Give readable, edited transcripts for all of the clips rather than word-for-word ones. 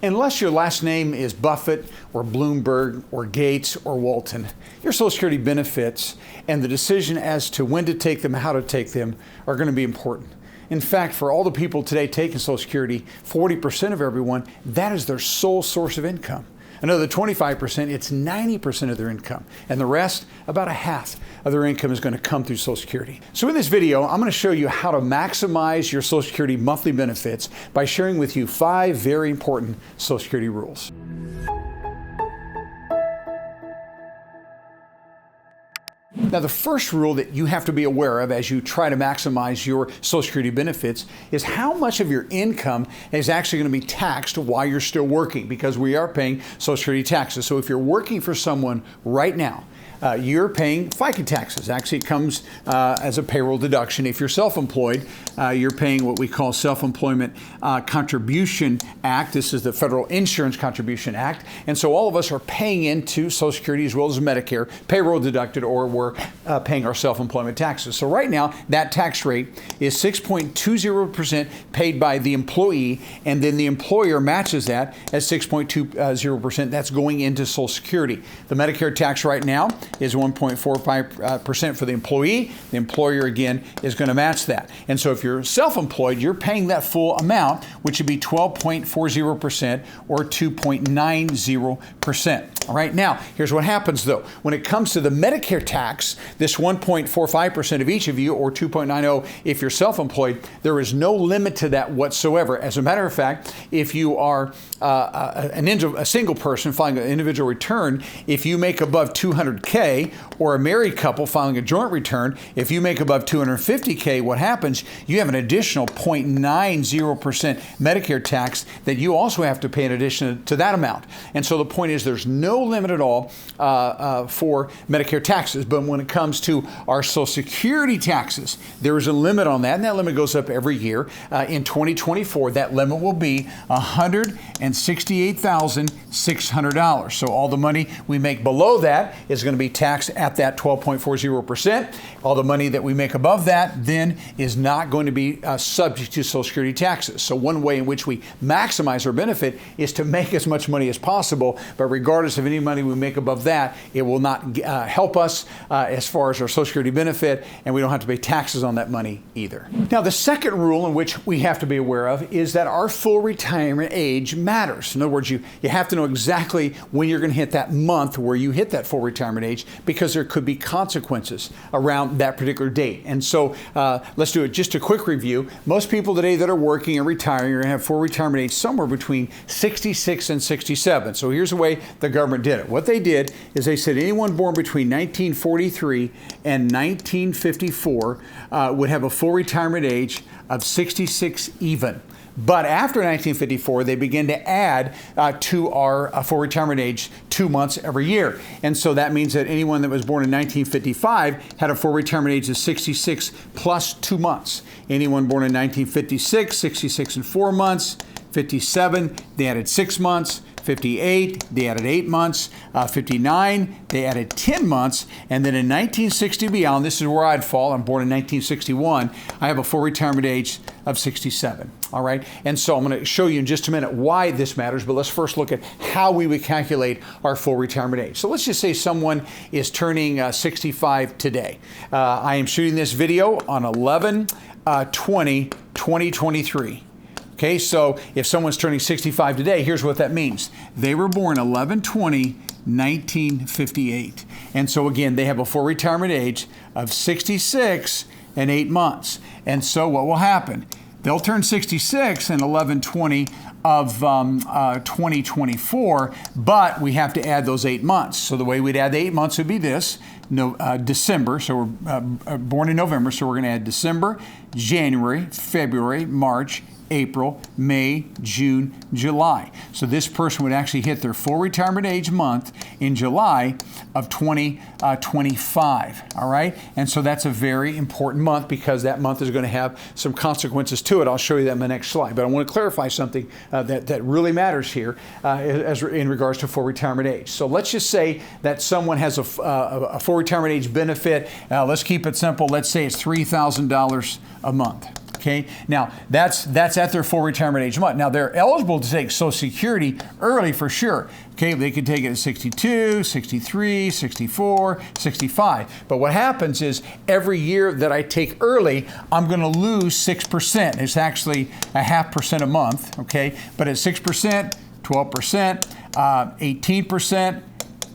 Unless your last name is Buffett or Bloomberg or Gates or Walton, your Social Security benefits and the decision as to when to take them, how to take them, are going to be important. In fact, for all the people today taking Social Security, 40% of everyone, that is their sole source of income. Another 25%, it's 90% of their income. And the rest, about a half of their income, is going to come through Social Security. So in this video, I'm going to show you how to maximize your Social Security monthly benefits by sharing with you 5 very important Social Security rules. Now, the first rule that you have to be aware of as you try to maximize your Social Security benefits is how much of your income is actually going to be taxed while you're still working, because we are paying Social Security taxes. So if you're working for someone right now, you're paying FICA taxes. Actually, it comes as a payroll deduction. If you're self-employed, you're paying what we call Self-Employment Contribution Act. This is the Federal Insurance Contribution Act. And so all of us are paying into Social Security as well as Medicare, payroll deducted, or we're paying our self-employment taxes. So right now, that tax rate is 6.20% paid by the employee, and then the employer matches that at 6.20%. That's going into Social Security. The Medicare tax right now is 1.45% for the employee. The employer, again, is going to match that. And so if you're self-employed, you're paying that full amount, which would be 12.40% or 2.90%. All right, now, here's what happens, though. When it comes to the Medicare tax, this 1.45% of each of you, or 2.90 if you're self-employed, there is no limit to that whatsoever. As a matter of fact, if you are a single person filing an individual return, if you make above $200K, or a married couple filing a joint return, if you make above $250K, what happens? You have an additional 0.90% Medicare tax that you also have to pay in addition to that amount. And so the point is, there's no limit at all for Medicare taxes. But when it comes to our Social Security taxes, there is a limit on that, and that limit goes up every year. In 2024, that limit will be $168,600. So all the money we make below that is going to be taxed at that 12.40%. All the money that we make above that then is not going to be subject to Social Security taxes. So one way in which we maximize our benefit is to make as much money as possible, but regardless of any money we make above that, it will not help us as far as our Social Security benefit, and we don't have to pay taxes on that money either. Now, the second rule in which we have to be aware of is that our full retirement age matters. In other words, you have to know exactly when you're going to hit that month where you hit that full retirement age, because there could be consequences around that particular date. And so let's do it. Just a quick review. Most people today that are working and retiring are going to have full retirement age somewhere between 66 and 67. So here's the way the government did it. What they did is they said anyone born between 1943 and 1954 would have a full retirement age of 66 even. But after 1954, they began to add to our full retirement age 2 months every year. And so that means that anyone that was born in 1955 had a full retirement age of 66 plus 2 months. Anyone born in 1956, 66 and 4 months. 57, they added 6 months. 58, they added 8 months. 59, they added 10 months. And then in 1960 beyond, this is where I'd fall. I'm born in 1961. I have a full retirement age of 67. All right. And so I'm going to show you in just a minute why this matters, but let's first look at how we would calculate our full retirement age. So let's just say someone is turning 65 today. I am shooting this video on 11/20/2023. Okay, so if someone's turning 65 today, here's what that means. They were born 11/20/1958. And so again, they have a full retirement age of 66 and 8 months. And so what will happen? They'll turn 66 in 11/20 of 2024, but we have to add those 8 months. So the way we'd add the 8 months would be this. December, so we're born in November, so we're going to add December, January, February, March, April, May, June, July. So this person would actually hit their full retirement age month in July of 2025. All right? And so that's a very important month because that month is going to have some consequences to it. I'll show you that in the next slide. But I want to clarify something that really matters here as in regards to full retirement age. So let's just say that someone has a full retirement age benefit. Let's keep it simple. Let's say it's $3,000 a month. Okay, now that's at their full retirement age month. Now they're eligible to take Social Security early for sure. Okay, they could take it at 62, 63, 64, 65. But what happens is every year that I take early, I'm going to lose 6%. It's actually a 0.5% a month. Okay, but at 6%, 12%, 18%,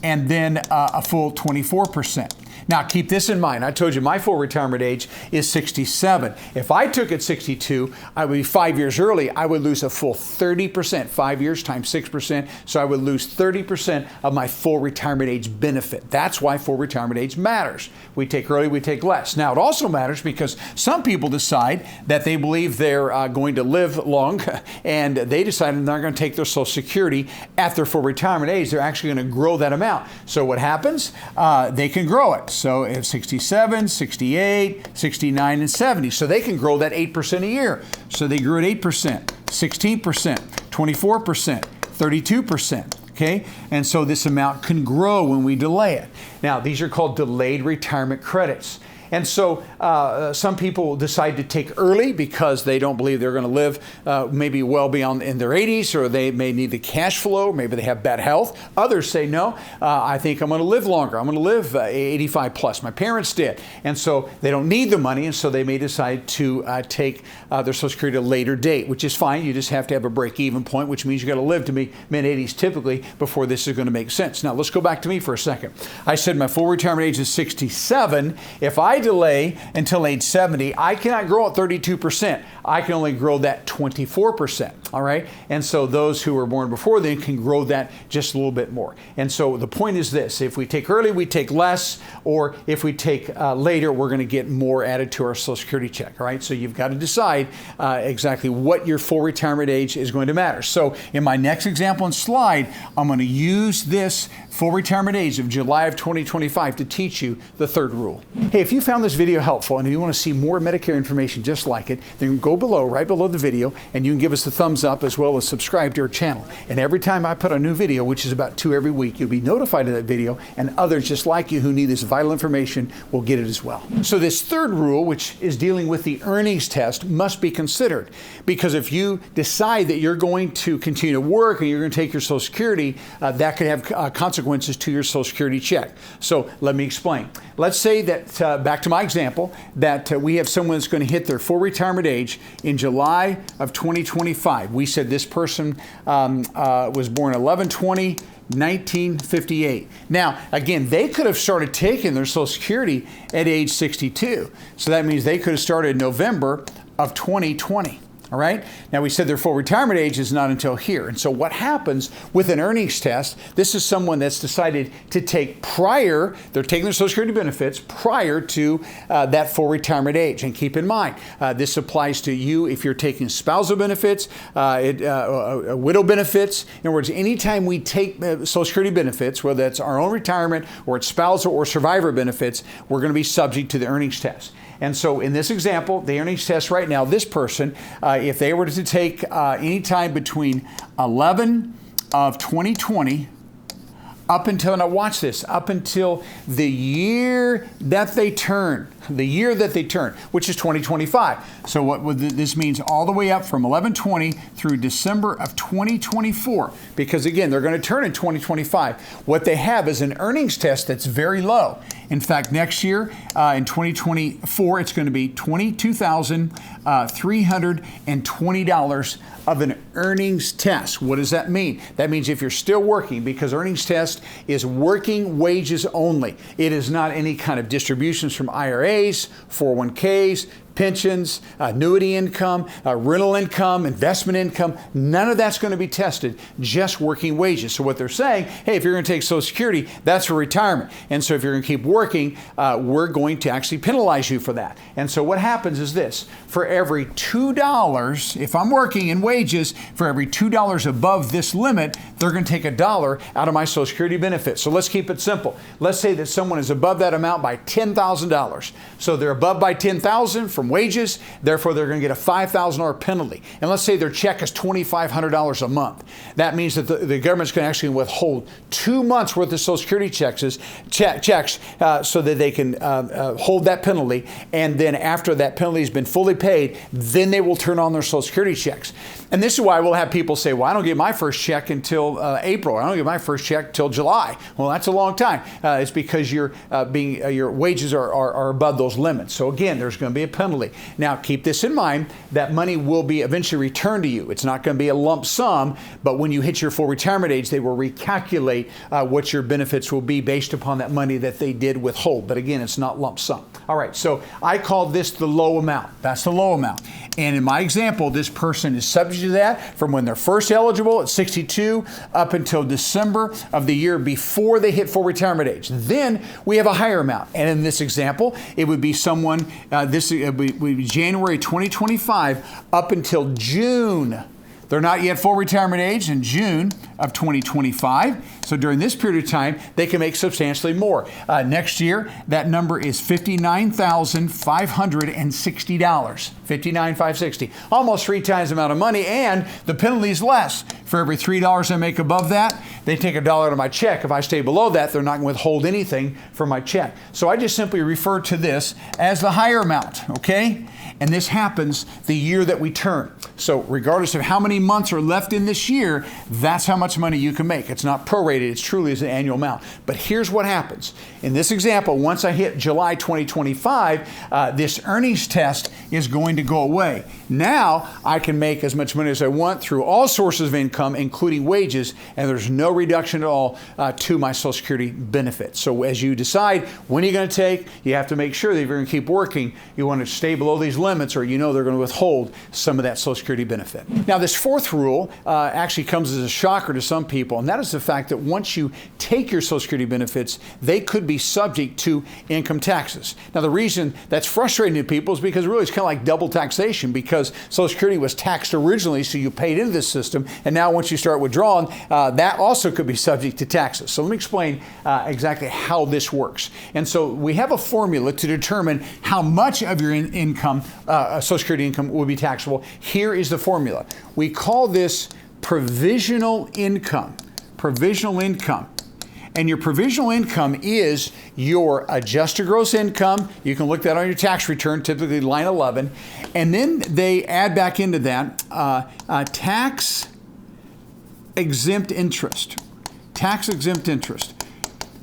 and then a full 24%. Now, keep this in mind. I told you my full retirement age is 67. If I took it 62, I would be 5 years early. I would lose a full 30%. 5 years times 6%. So I would lose 30% of my full retirement age benefit. That's why full retirement age matters. We take early, we take less. Now, it also matters because some people decide that they believe they're going to live long, and they decide they're not going to take their Social Security at their full retirement age. They're actually going to grow that amount. So what happens? They can grow it. So at 67, 68, 69, and 70. So they can grow that 8% a year. So they grew at 8%, 16%, 24%, 32%. Okay? And so this amount can grow when we delay it. Now, these are called delayed retirement credits. And so some people decide to take early because they don't believe they're going to live maybe well beyond in their 80s, or they may need the cash flow, maybe they have bad health. Others say, no, I think I'm going to live longer. I'm going to live 85 plus. My parents did. And so they don't need the money, and so they may decide to take their Social Security at a later date, which is fine. You just have to have a break-even point, which means you got to live to be mid-80s typically before this is going to make sense. Now, let's go back to me for a second. I said my full retirement age is 67. If I delay until age 70, I cannot grow at 32%. I can only grow that 24%. All right. And so those who were born before then can grow that just a little bit more. And so the point is this: if we take early, we take less, or if we take later, we're going to get more added to our Social Security check. All right. So you've got to decide exactly what your full retirement age is going to matter. So in my next example and slide, I'm going to use this full retirement age of July of 2025 to teach you the third rule. Hey, if you found this video helpful and you want to see more Medicare information just like it, then go below, right below the video, and you can give us a thumbs up as well as subscribe to our channel. And every time I put a new video, which is about 2 every week, you'll be notified of that video, and others just like you who need this vital information will get it as well. So this third rule, which is dealing with the earnings test, must be considered, because if you decide that you're going to continue to work and you're going to take your Social Security, that could have consequences to your Social Security check. So let me explain. Let's say that, back to my example, that we have someone that's going to hit their full retirement age in July of 2025. We said this person was born 11/20/1958. Now, again, they could have started taking their Social Security at age 62. So that means they could have started in November of 2020. All right. Now, we said their full retirement age is not until here. And so what happens with an earnings test, this is someone that's decided to take they're taking their Social Security benefits prior to that full retirement age. And keep in mind, this applies to you if you're taking spousal benefits, widow benefits. In other words, anytime we take Social Security benefits, whether it's our own retirement or it's spousal or survivor benefits, we're going to be subject to the earnings test. And so in this example, the earnings test right now, this person, if they were to take any time between 11 of 2020 up until, now watch this, up until the year that they turn, which is 2025. So what would this means all the way up from 11/20 through December of 2024, because again, they're going to turn in 2025. What they have is an earnings test that's very low. In fact, next year, in 2024, it's going to be $22,320 of an earnings test. What does that mean? That means if you're still working, because earnings test is working wages only. It is not any kind of distributions from IRAs, 401ks, pensions, annuity income, rental income, investment income. None of that's going to be tested, just working wages. So what they're saying, hey, if you're going to take Social Security, that's for retirement. And so if you're going to keep working, we're going to actually penalize you for that. And so what happens is this: for every $2, if I'm working in wages, for every $2 above this limit, they're going to take $1 out of my Social Security benefit. So let's keep it simple. Let's say that someone is above that amount by $10,000. So they're above by $10,000 from from wages. Therefore, they're going to get a $5,000 penalty. And let's say their check is $2,500 a month. That means that the government's going to actually withhold 2 months worth of Social Security checks so that they can hold that penalty. And then after that penalty has been fully paid, then they will turn on their Social Security checks. And this is why we'll have people say, well, I don't get my first check until April. I don't get my first check till July. Well, that's a long time. It's because your wages are above those limits. So again, there's going to be a penalty. Now, keep this in mind, that money will be eventually returned to you. It's not going to be a lump sum, but when you hit your full retirement age, they will recalculate what your benefits will be based upon that money that they did withhold. But again, it's not lump sum. All right, so I call this the low amount. That's the low amount. And in my example, this person is subject to that from when they're first eligible at 62 up until December of the year before they hit full retirement age. Then we have a higher amount. And in this example, it would be someone, this would be January 2025 up until June. They're not yet full retirement age in June of 2025. So during this period of time, they can make substantially more. Next year, that number is $59,560. $59,560. Almost 3 times the amount of money, and the penalty is less. For every $3 I make above that, they take $1 out of my check. If I stay below that, they're not going to withhold anything from my check. So I just simply refer to this as the higher amount, okay? And this happens the year that we turn. So regardless of how many months are left in this year, that's how much money you can make. It's not prorated, it's truly an annual amount. But here's what happens. In this example, once I hit July 2025, this earnings test is going to go away. Now I can make as much money as I want through all sources of income, including wages, and there's no reduction at all to my Social Security benefits. So as you decide when you're going to take, you have to make sure that if you're going to keep working, you want to stay below these limits, or you know they're going to withhold some of that Social Security benefit. Now, this fourth rule actually comes as a shocker to some people, and that is the fact that once you take your Social Security benefits, they could be subject to income taxes. Now, the reason that's frustrating to people is because really it's kind of like double taxation, because Social Security was taxed originally, so you paid into this system, and now once you start withdrawing, that also could be subject to taxes. So let me explain exactly how this works. And so we have a formula to determine how much of your income, Social Security income, will be taxable. Here is the formula. We call this provisional income. Provisional income. And your provisional income is your adjusted gross income. You can look that on your tax return, typically line 11. And then they add back into that tax exempt interest. Tax exempt interest.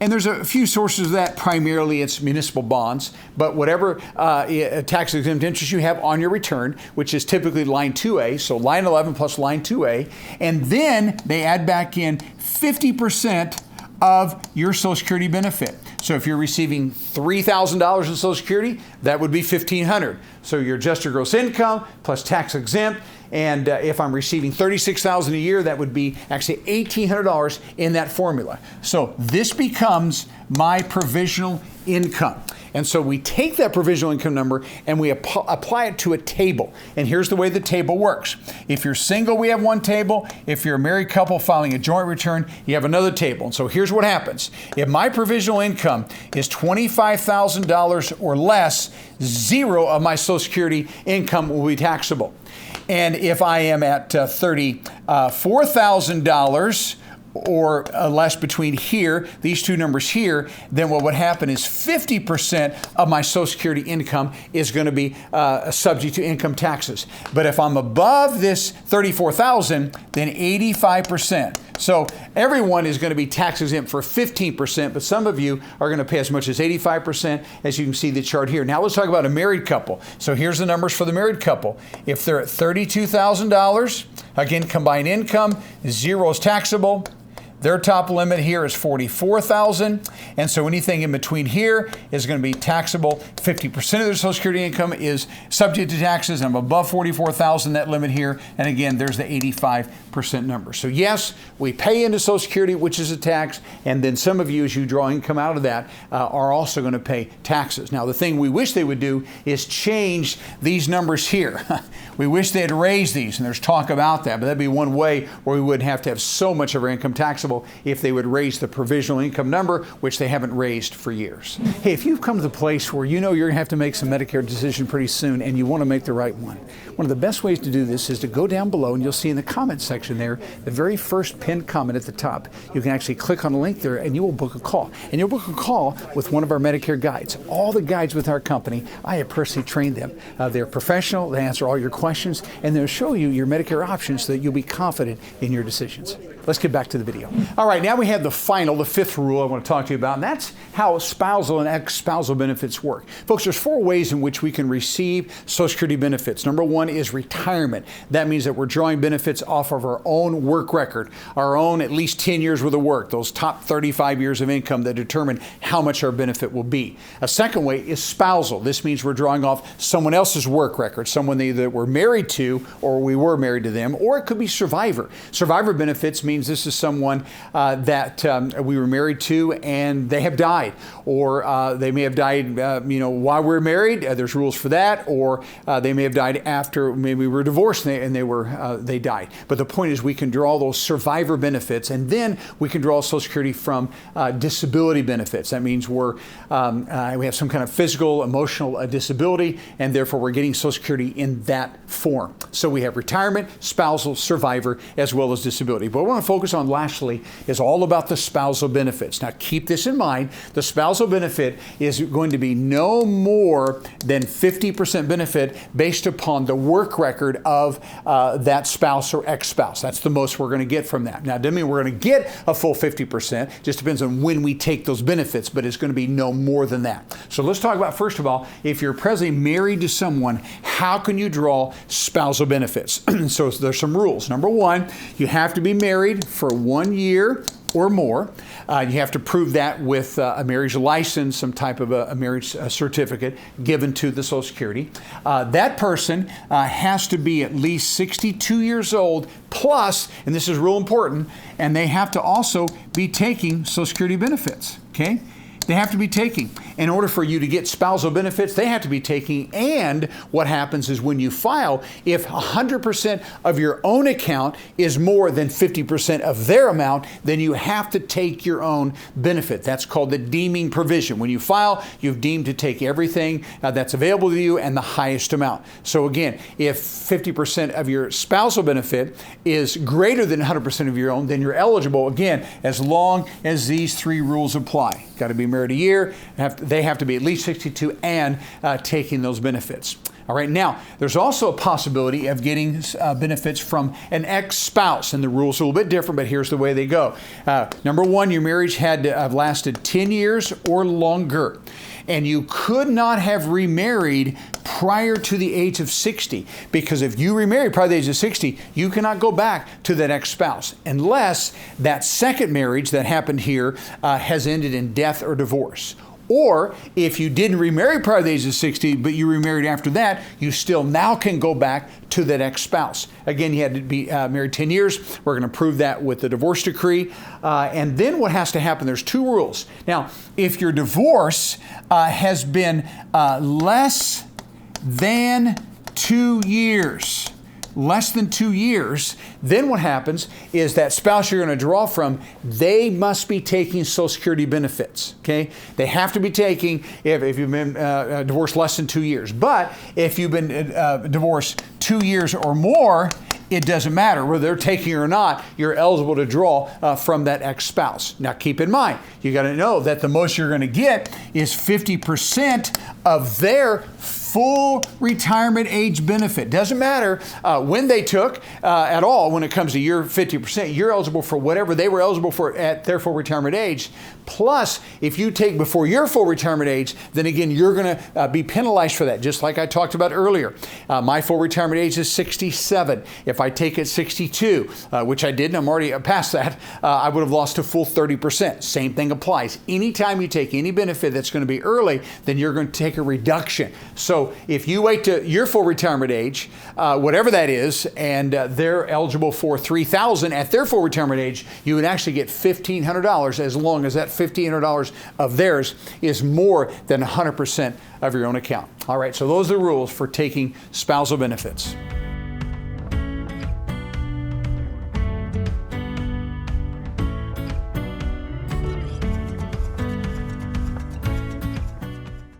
And there's a few sources of that. Primarily, it's municipal bonds. But whatever tax-exempt interest you have on your return, which is typically line 2A, so line 11 plus line 2A, and then they add back in 50% of your Social Security benefit. So if you're receiving $3,000 in Social Security, that would be $1,500. So your adjusted gross income plus tax exempt. And if I'm receiving $36,000 a year, that would be actually $1,800 in that formula. So this becomes my provisional income. And so we take that provisional income number and we apply it to a table. And here's the way the table works. If you're single, we have one table. If you're a married couple filing a joint return, you have another table. And so here's what happens. If my provisional income is $25,000 or less, 0 of my Social Security income will be taxable. And if I am at $34,000 or less between here, these two numbers here, then what would happen is 50% of my Social Security income is going to be subject to income taxes. But if I'm above this $34,000, then 85%. So everyone is going to be tax exempt for 15%, but some of you are going to pay as much as 85%, as you can see the chart here. Now let's talk about a married couple. So here's the numbers for the married couple. If they're at $32,000, again, combined income, 0 is taxable. Their top limit here is $44,000, and so anything in between here is going to be taxable. 50% of their Social Security income is subject to taxes, and above $44,000, that limit here, and again, there's the 85% number. So yes, we pay into Social Security, which is a tax, and then some of you, as you draw income out of that, are also going to pay taxes. Now, the thing we wish they would do is change these numbers here. We wish they'd raise these, and there's talk about that, but that'd be one way where we wouldn't have to have so much of our income taxable. possible if they would raise the provisional income number, which they haven't raised for years. Hey, if you've come to the place where you know you're going to have to make some Medicare decision pretty soon and you want to make the right one of the best ways to do this is to go down below, and you'll see in the comment section there, the very first pinned comment at the top. You can actually click on a link there and you will book a call. And you'll book a call with one of our Medicare guides. All the guides with our company, I have personally trained them. They're professional, they answer all your questions, and they'll show you your Medicare options so that you'll be confident in your decisions. Let's get back to the video. All right, now we have the fifth rule I want to talk to you about, and that's how spousal and ex-spousal benefits work. Folks, there's 4 ways in which we can receive Social Security benefits. Number 1 is retirement. That means that we're drawing benefits off of our own work record, our own at least 10 years worth of work, those top 35 years of income that determine how much our benefit will be. A second way is spousal. This means we're drawing off someone else's work record, someone that either we're married to or we were married to them, or it could be survivor. Survivor benefits means this is someone that we were married to and they have died, or they may have died while we're married. There's rules for that, or they may have died after maybe we were divorced and they died. But the point is we can draw those survivor benefits, and then we can draw Social Security from disability benefits. That means we have some kind of physical, emotional disability, and therefore we're getting Social Security in that form. So we have retirement, spousal, survivor, as well as disability. But what I want to focus on lastly is all about the spousal benefits. Now keep this in mind. The spousal benefit is going to be no more than 50% benefit based upon the work record of that spouse or ex-spouse. That's the most we're going to get from that. Now, it doesn't mean we're going to get a full 50%. Just depends on when we take those benefits, but it's going to be no more than that. So let's talk about, first of all, if you're presently married to someone, how can you draw spousal benefits? So there's some rules. Number 1, you have to be married for 1 year or more. You have to prove that with a marriage license, some type of a marriage certificate given to the Social Security. That person has to be at least 62 years old plus, and this is real important, and they have to also be taking Social Security benefits, okay? They have to be taking. In order for you to get spousal benefits, they have to be taking. And what happens is when you file, if 100% of your own account is more than 50% of their amount, then you have to take your own benefit. That's called the deeming provision. When you file, you've deemed to take everything that's available to you and the highest amount. So again, if 50% of your spousal benefit is greater than 100% of your own, then you're eligible, again, as long as these 3 rules apply. Got to be married a year, they have to be at least 62 and taking those benefits. All right, now, there's also a possibility of getting benefits from an ex-spouse, and the rules are a little bit different, but here's the way they go. Number 1, your marriage had to have lasted 10 years or longer, and you could not have remarried prior to the age of 60, because if you remarried prior to the age of 60, you cannot go back to that ex-spouse unless that second marriage that happened here has ended in death or divorce. Or if you didn't remarry prior to the age of 60, but you remarried after that, you still now can go back to that ex-spouse. Again, you had to be married 10 years. We're going to prove that with the divorce decree. And then what has to happen, there's 2 rules. Now, if your divorce has been less than 2 years, then what happens is that spouse you're going to draw from, they must be taking Social Security benefits, okay? They have to be taking if you've been divorced less than 2 years. But if you've been divorced 2 years or more, it doesn't matter whether they're taking it or not, you're eligible to draw from that ex-spouse. Now keep in mind, you got to know that the most you're going to get is 50% of their full retirement age benefit. Doesn't matter when they took at all. When it comes to your 50%, you're eligible for whatever they were eligible for at their full retirement age. Plus, if you take before your full retirement age, then again, you're going to be penalized for that, just like I talked about earlier. My full retirement age is 67. If I take at 62, which I did, and I'm already past that, I would have lost a full 30%. Same thing applies. Anytime you take any benefit that's going to be early, then you're going to take a reduction. So if you wait to your full retirement age, whatever that is, and they're eligible for $3,000 at their full retirement age, you would actually get $1,500 as long as that $1,500 of theirs is more than 100% of your own account. All right, so those are the rules for taking spousal benefits.